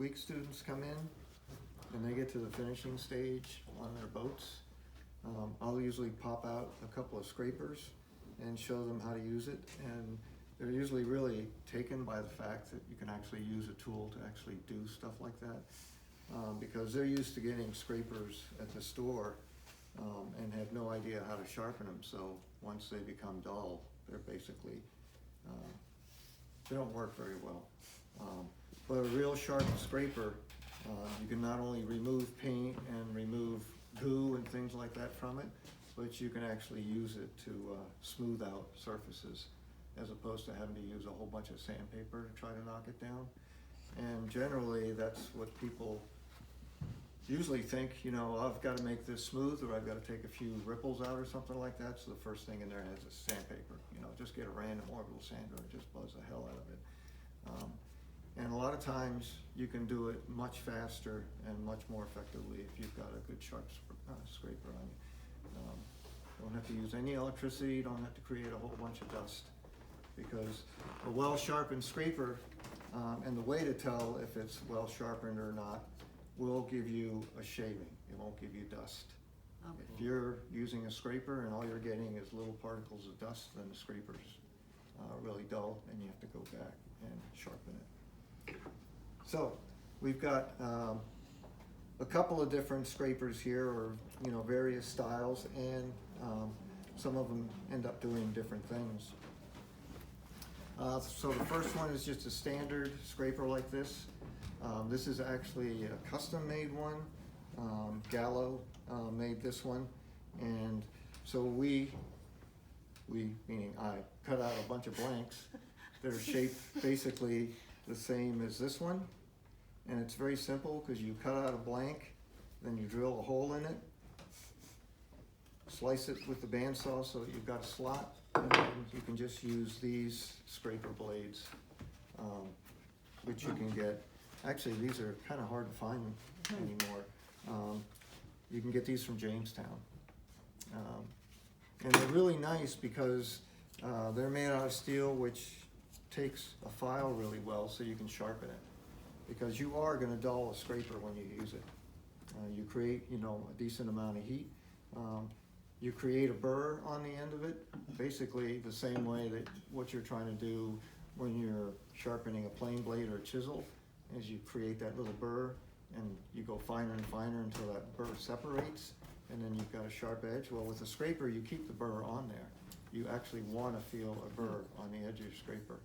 week students come in and they get to the finishing stage on their boats, I'll usually pop out a couple of scrapers and show them how to use it. And they're usually really taken by the fact that you can actually use a tool to actually do stuff like that, because they're used to getting scrapers at the store and have no idea how to sharpen them. So once they become dull, they're basically, they don't work very well. But a real sharp scraper, you can not only remove paint and remove goo and things like that from it, but you can actually use it to smooth out surfaces, as opposed to having to use a whole bunch of sandpaper to try to knock it down. And generally, that's what people usually think, you know, I've got to make this smooth, or I've got to take a few ripples out or something like that. So the first thing in their head is sandpaper. You know, just get a random orbital sander and just buzz the hell out of it. And a lot of times you can do it much faster and much more effectively if you've got a good sharp scraper on you. Don't have to use any electricity, don't have to create a whole bunch of dust, because a well-sharpened scraper, and the way to tell if it's well-sharpened or not, will give you a shaving. It won't give you dust. Oh. If you're using a scraper and all you're getting is little particles of dust, then the scraper's really dull and you have to go back and sharpen it. So we've got a couple of different scrapers here, or you know, various styles, and some of them end up doing different things. So the first one is just a standard scraper like this. This is actually a custom-made one. Gallo made this one, and so we meaning I, cut out a bunch of blanks that are shaped basically the same as this one, and it's very simple because you cut out a blank, then you drill a hole in it, slice it with the bandsaw so that you've got a slot, and then you can just use these scraper blades, which you can get. Actually, these are kind of hard to find anymore. You can get these from Jamestown. And they're really nice because they're made out of steel, which takes a file really well, so you can sharpen it. Because you are going to dull a scraper when you use it. You create, you know, a decent amount of heat. You create a burr on the end of it, basically the same way that what you're trying to do when you're sharpening a plane blade or a chisel, is you create that little burr and you go finer and finer until that burr separates, and then you've got a sharp edge. Well, with a scraper, you keep the burr on there. You actually want to feel a burr on the edge of your scraper,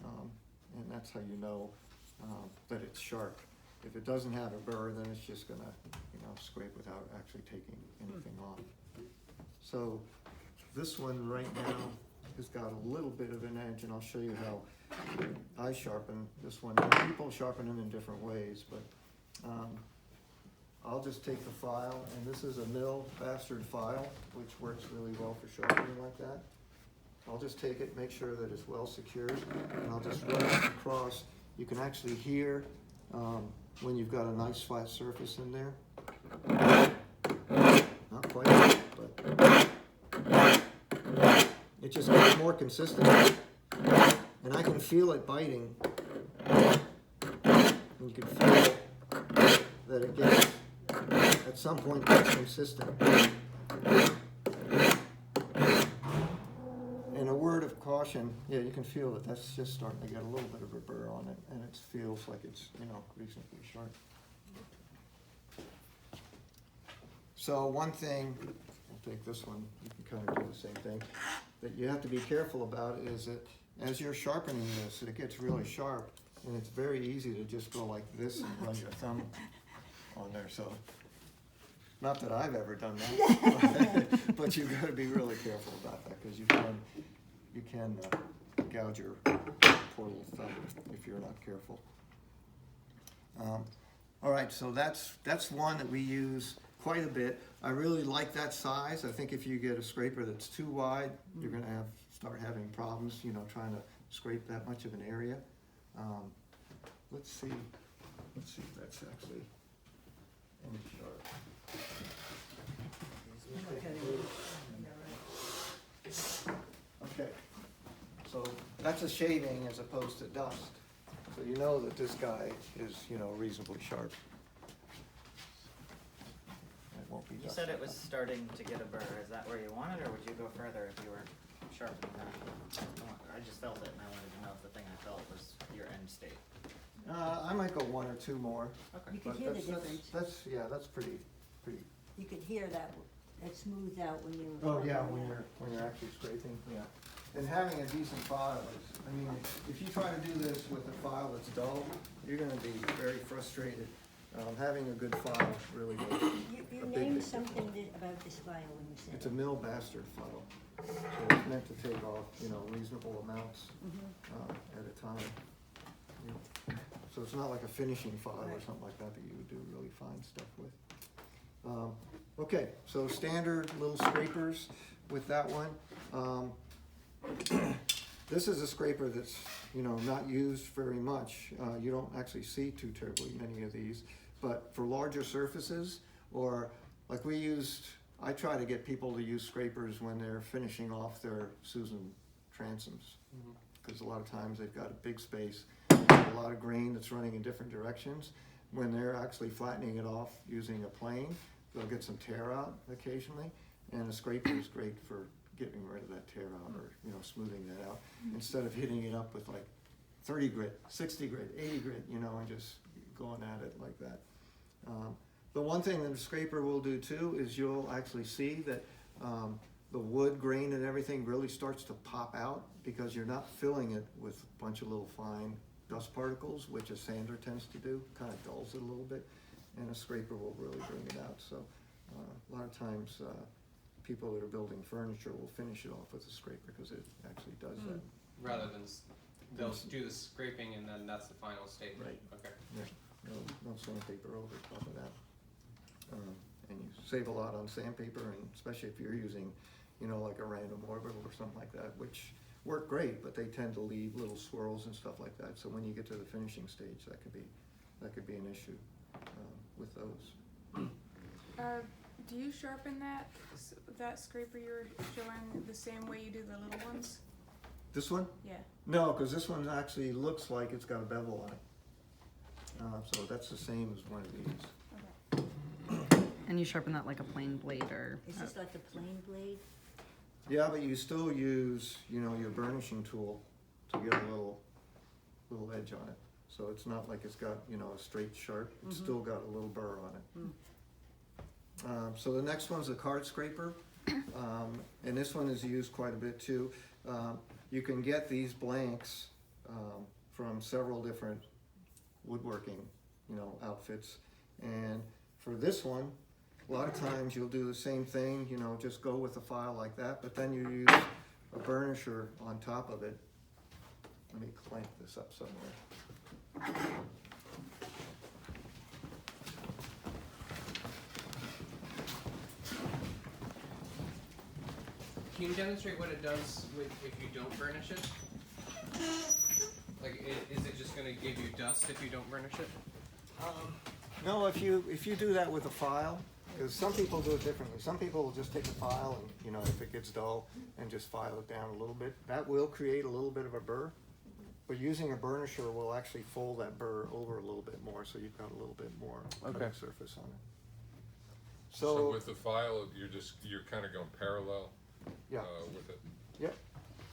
and that's how you know that it's sharp. If it doesn't have a burr, then it's just gonna, you know, scrape without actually taking anything off. So this one right now has got a little bit of an edge, and I'll show you how I sharpen this one. People sharpen them in different ways, but I'll just take the file, and this is a mill bastard file, which works really well for sharpening like that. I'll just take it, make sure that it's well secured, and I'll just run it across. You can actually hear when you've got a nice flat surface in there. Not quite, but it just gets more consistent. And I can feel it biting. And you can feel that it gets, at some point, gets consistent. And a word of caution, yeah, you can feel that that's just starting to get a little bit of a burr on it, and it feels like it's, you know, reasonably sharp. So one thing, I'll take this one, you can kind of do the same thing, that you have to be careful about is that as you're sharpening this, it gets really sharp, and it's very easy to just go like this and run your thumb on there. So, not that I've ever done that, but you've got to be really careful about that, because you can gouge your poor little thumb if you're not careful. All right, so that's one that we use quite a bit. I really like that size. I think if you get a scraper that's too wide, you're going to start having problems, you know, trying to scrape that much of an area. Let's see if that's actually any sharp. Okay, so that's a shaving as opposed to dust. So you know that this guy is, you know, reasonably sharp. It won't be You dust said it on was that. starting to get a burr. Is that where you wanted, or would you go further if you were sharpening that? I just felt it, and I wanted to know if the thing I felt was your end state. I might go 1 or 2 more. Okay. You could But hear the that's- difference. That's pretty. You could hear that, it smoothed out when you. Oh, yeah, when you're actually scraping, yeah. And having a decent file is, I mean, if you try to do this with a file that's dull, you're gonna be very frustrated. Having a good file really goes You a big, named big something about this file when you said It's a it. mill bastard file, so it's meant to take off, you know, reasonable amounts at a time. You know, so it's not like a finishing file or Right. something like that that you would do really fine stuff with. Okay, so standard little scrapers with that one. This is a scraper that's, you know, not used very much. You don't actually see too terribly many of these, but for larger surfaces, or like I try to get people to use scrapers when they're finishing off their Susan transoms, because a lot of times they've got a big space, a lot of grain that's running in different directions. When they're actually flattening it off using a plane, they'll get some tear out occasionally, and a scraper is great for getting rid of that tear out, or, you know, smoothing that out, instead of hitting it up with like 30 grit, 60 grit, 80 grit, you know, and just going at it like that. The one thing that a scraper will do too is you'll actually see that the wood grain and everything really starts to pop out, because you're not filling it with a bunch of little fine dust particles, which a sander tends to do, kind of dulls it a little bit, and a scraper will really bring it out. So a lot of times people that are building furniture will finish it off with a scraper, because it actually does that. Rather than, they'll do the scraping and then that's the final stage. Right. Okay. Yeah, no sandpaper over top of that. And you save a lot on sandpaper, and especially if you're using, you know, like a random orbital or something like that, which work great, but they tend to leave little swirls and stuff like that. So when you get to the finishing stage, that could be an issue with those. Do you sharpen that scraper you were showing the same way you do the little ones? This one? Yeah. No, because this one actually looks like it's got a bevel on it. So that's the same as one of these. Okay. And you sharpen that like a plain blade, or? Is this like a plain blade? Yeah, but you still use, you know, your burnishing tool to get a little edge on it. So it's not like it's got, you know, a straight sharp. It's still got a little burr on it. So the next one's a card scraper, and this one is used quite a bit too. You can get these blanks from several different woodworking, you know, outfits. And for this one, a lot of times you'll do the same thing, you know, just go with a file like that, but then you use a burnisher on top of it. Let me clamp this up somewhere. Can you demonstrate what it does if you don't burnish it? Like, is it just going to give you dust if you don't burnish it? No, if you do that with a file, because some people do it differently. Some people will just take a file and, you know, if it gets dull, and just file it down a little bit. That will create a little bit of a burr, but using a burnisher will actually fold that burr over a little bit more, so you've got a little bit more cutting surface on it. So with the file, you're kind of going parallel Yeah. with it. Yep.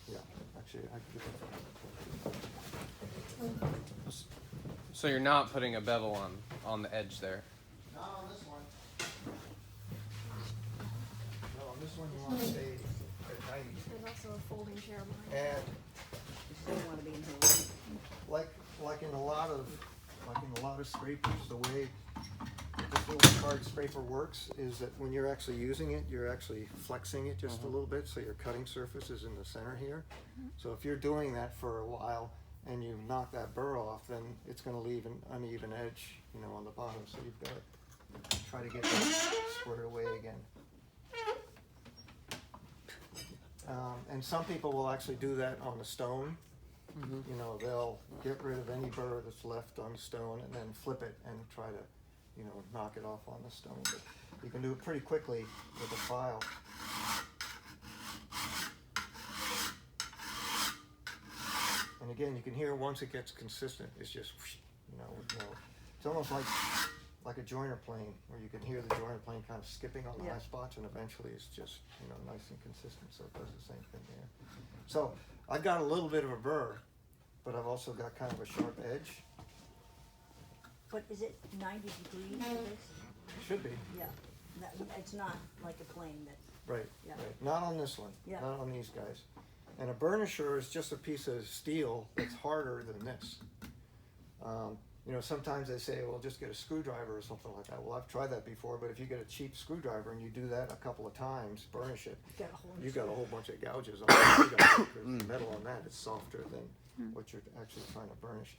Yeah. Actually, I could get that. So you're not putting a bevel on the edge there? Not on this one. No, on this one you want to stay at 90. There's also a folding chair behind. And You still want to be in here. like in a lot of scrapers, the way this little card scraper works is that when you're actually using it, you're actually flexing it just a little bit, so your cutting surface is in the center here. So if you're doing that for a while and you knock that burr off, then it's going to leave an uneven edge, you know, on the bottom. So you've got to try to get that squared away again. And some people will actually do that on the stone. You know, they'll get rid of any burr that's left on the stone and then flip it and try to, you know, knock it off on the stone. But you can do it pretty quickly with a file. And And again, you can hear once it gets consistent, it's just, it's almost like a joiner plane, where you can hear the joiner plane kind of skipping on the Yeah. high spots, and eventually it's just, nice and consistent, so it does the same thing there. So I've got a little bit of a burr, but I've also got kind of a sharp edge. But is it 90 degrees for this? Should be, Yeah, it's not like a plane that, right, Yeah. right. Not on this one, Yeah. not on these guys. And a burnisher is just a piece of steel that's harder than this. Sometimes they say, well, just get a screwdriver or something like that. Well, I've tried that before, but if you get a cheap screwdriver and you do that a couple of times, burnish it, got a whole. you got a whole bunch of gouges on it. The metal on that is softer than what you're actually trying to burnish.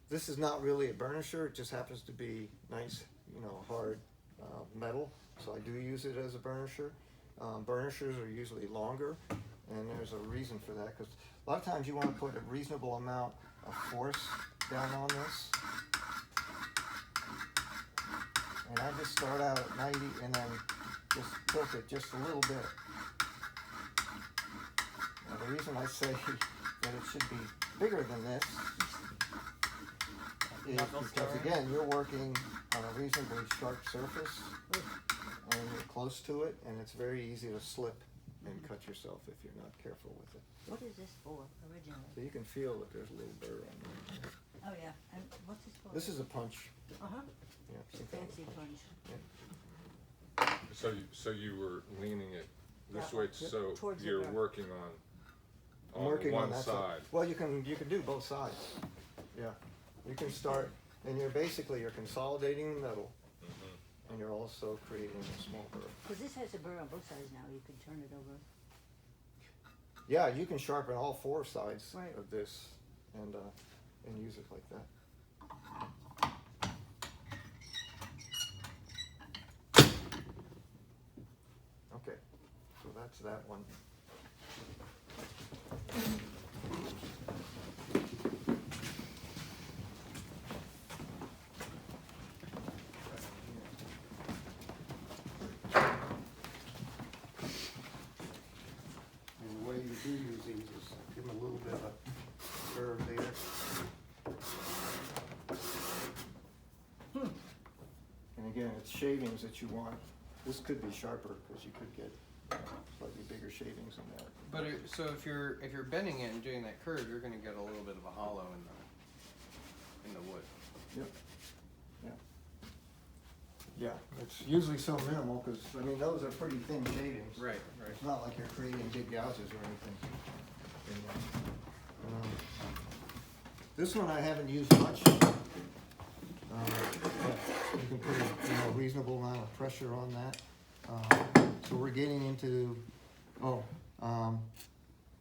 This is not really a burnisher, it just happens to be nice, hard metal, so I do use it as a burnisher. Burnishers are usually longer, and there's a reason for that, because a lot of times you want to put a reasonable amount of force down on this. And I just start out at 90 and then just tilt it just a little bit. Now the reason I say that it should be bigger than this is Knuckle because scoring? again, you're working on a reasonably sharp surface and you're close to it, and it's very easy to slip and cut yourself if you're not careful with it. What is this for originally? So you can feel that there's a little burr on there. Oh, yeah, and what's this for? This is a punch. Uh-huh, Yeah, some kind of fancy punch. So you were leaning it this Yeah. way, Yep. so Towards the you're back. working I'm on working one on that side. Well, you can do both sides. Yeah, you can start, and you're consolidating the metal, Mhm. and you're also creating a small burr. Because this has a burr on both sides now, you can turn it over. Yeah, you can sharpen all four sides Right. of this, and use it like that. Okay, so that's that one. And the way you do use these is give them a little bit of a curve there. And again, it's shavings that you want. This could be sharper because you could get slightly bigger shavings in that. But so if you're bending it and doing that curve, you're going to get a little bit of a hollow in the wood. Yep. Yeah. Yeah, it's usually so minimal because, those are pretty thin shavings. Right. It's not like you're creating big gouges or anything. This one I haven't used much. But you can put a reasonable amount of pressure on that. So we're getting into,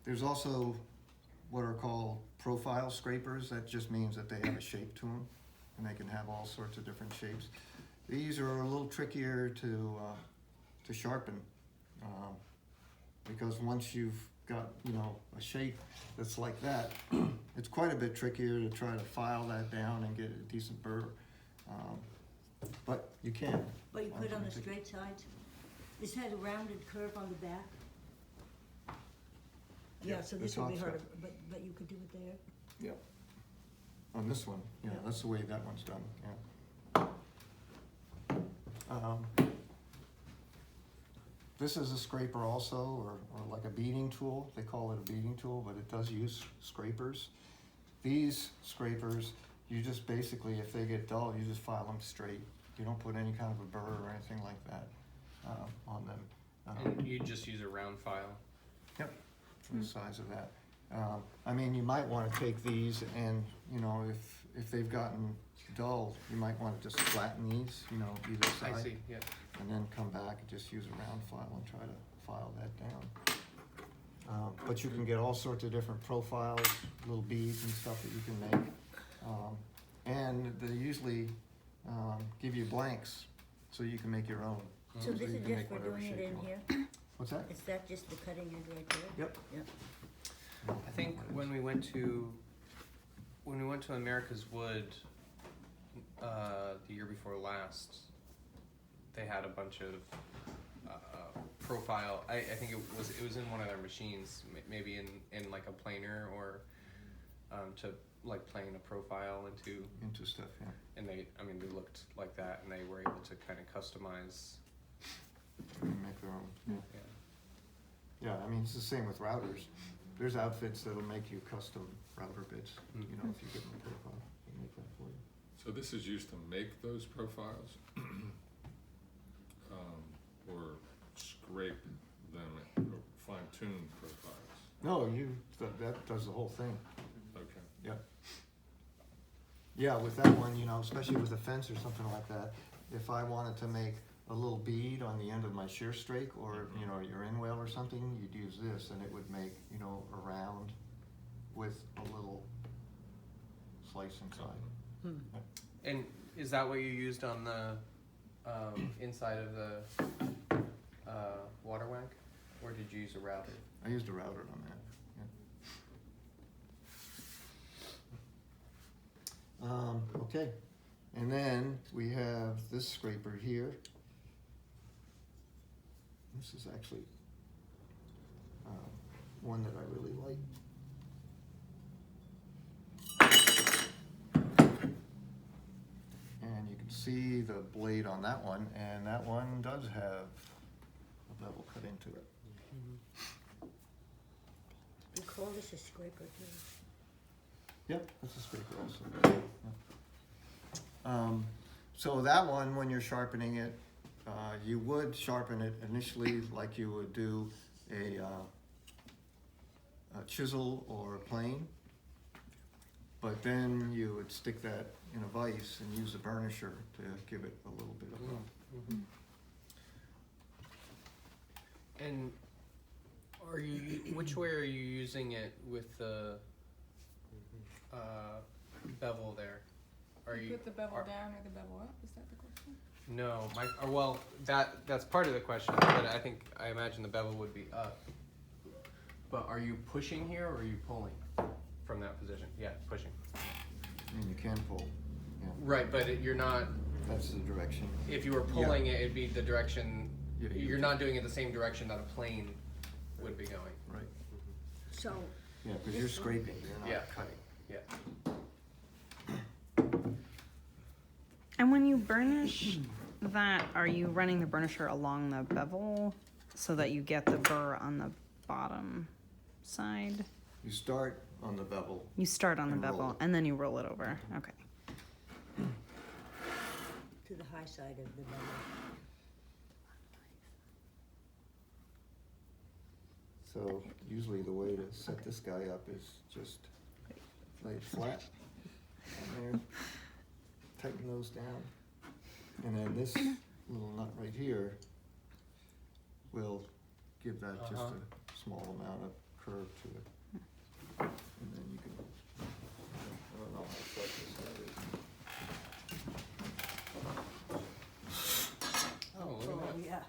there's also what are called profile scrapers. That just means that they have a shape to them, and they can have all sorts of different shapes. These are a little trickier to sharpen, because once you've got a shape that's like that, it's quite a bit trickier to try to file that down and get a decent burr. But you can. But you put it on the straight sides? This has a rounded curve on the back? Yeah, so the this would be top harder, stuff. but you could do it there? Yep. On this one, yeah, Yeah. that's the way that one's done, yeah. This is a scraper also, or like a beading tool. They call it a beading tool, but it does use scrapers. These scrapers, you just basically, if they get dull, you just file them straight. You don't put any kind of a burr or anything like that on them. And you just use a round file. Yep, for the size of that. You might want to take these and, if they've gotten dull, you might want to just flatten these, either side. I see. Yeah. And then come back and just use a round file and try to file that down. But you can get all sorts of different profiles, little beads and stuff that you can make. And they usually give you blanks, so you can make your own. So So this you is can just make for whatever doing it shape you in want. here? What's that? Is that just the cutting end right there? Yep. Yep. I think when we went to America's Wood the year before last, they had a bunch of profile. I think it was in one of their machines, maybe in like a planer or to like playing a profile into stuff, yeah. and they looked like that, and they were able to kind of customize. Make their own, yeah. Yeah. Yeah, I mean, it's the same with routers. There's outfits that'll make you custom router bits, you know, if you give them a profile, they make that for you. So this is used to make those profiles? Or scrape them, or fine tune profiles? No, that does the whole thing, Okay. yeah. Yeah, with that one, you know, especially with a fence or something like that, if I wanted to make a little bead on the end of my shear strake, or, you know, your inwale or something, you'd use this, and it would make, you know, a round with a little slice inside. And is that what you used on the inside of the water wank, or did you use a router? I used a router on that, yeah. Okay, and then we have this scraper here. This is actually one that I really like. And you can see the blade on that one, and that one does have a bevel cut into it. You call this a scraper too? Yep, that's a scraper also. Yep. So that one, when you're sharpening it, you would sharpen it initially like you would do a chisel or a plane, but then you would stick that in a vise and use a burnisher to give it a little bit of a And which way are you using it with the bevel there? Are you put the bevel down or the bevel up? Is that the question? No, well, that's part of the question, but I imagine the bevel would be up. But are you pushing here, or are you pulling from that position? Yeah, pushing. and you can pull. Yeah, Right, but you're not. that's the direction. If you were pulling it, it'd be the direction. Yeah, You're not doing it the same direction that a plane would be going. Right. So, Yeah, because you're scraping, you're not Yeah. cutting. Yeah. And when you burnish that, are you running the burnisher along the bevel so that you get the burr on the bottom side? You start on the bevel. You start on the And roll bevel it. and then you roll it over. Okay. to the high side of the bevel. So usually the way to set this guy up is just lay it flat on there, tighten those down, and then this little nut right here will give that just a small amount of curve to it. And then you can, I don't know how flat this guy is. Oh, look at that. Yeah.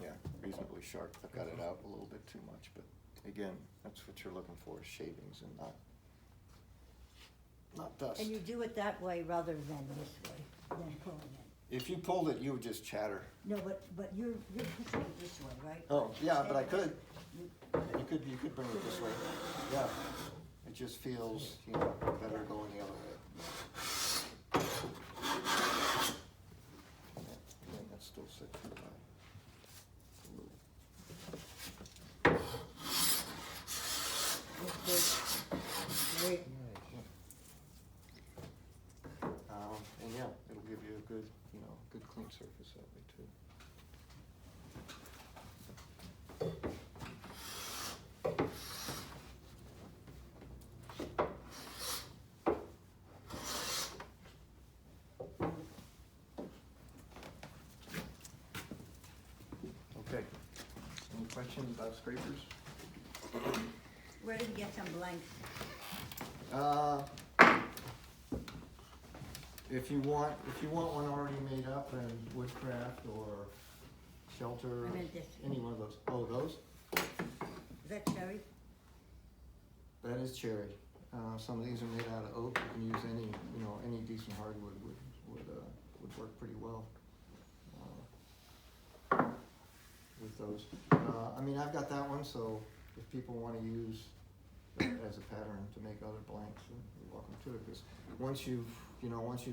Yeah, reasonably sharp. I've got it out a little bit too much, but again, that's what you're looking for, is shavings and not dust. And you do it that way rather than this way, than pulling it. If you pulled it, you would just chatter. No, but you're pushing it this way, right? Oh, yeah, but I could. You- You could bring it this way. Yeah, it just feels, you know, better going the other way. Yeah, again, that's still set too high. Great. And yeah, it'll give you a good, you know, good clean surface that way too. Okay, any questions about scrapers? Where did you get some blanks? If you want one already made up in Woodcraft or Shelter, I meant this. any one of those. Oh, those? Is that cherry? That is cherry. Some of these are made out of oak. You can use any, you know, any decent hardwood would work pretty well. with those. I mean, I've got that one, so if people wanna use that as a pattern to make other blanks, then you're welcome to it, cause once you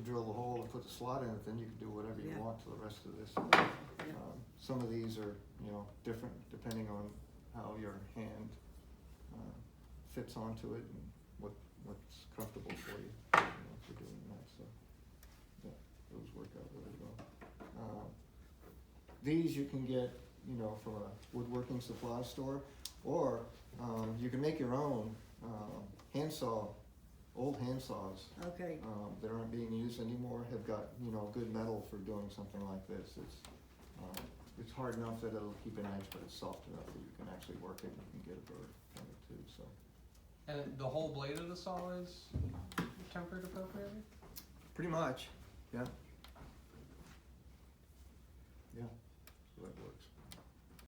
drill the hole and put the slot in it, then you can do whatever you Yeah. want to the rest of this. Yeah. Some of these are, different depending on how your hand fits onto it and what's comfortable for you, if you're doing that, so, yeah, those work out really well. These you can get, from a woodworking supply store, or, you can make your own, old hand saws, Okay, that aren't being used anymore have got, good metal for doing something like this. It's hard enough that it'll keep an edge, but it's soft enough that you can actually work it and you can get a bird from it too, so. And the whole blade of the saw is tempered appropriately? Pretty much, yeah. Yeah, so that works.